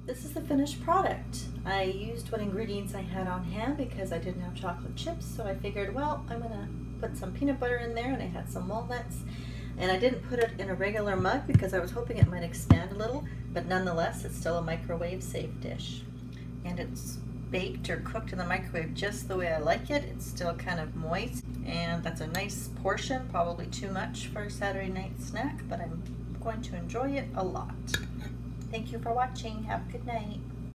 This is the finished product. I used what ingredients I had on hand because I didn't have chocolate chips, so I figured, well, I'm gonna put some peanut butter in there, and I had some walnuts. And I didn't put it in a regular mug because I was hoping it might expand a little, but nonetheless, it's still a microwave safe dish. And it's baked or cooked in the microwave just the way I like it. It's still kind of moist, and that's a nice portion, probably too much for a Saturday night snack, but I'm going to enjoy it a lot. Thank you for watching. Have a good night.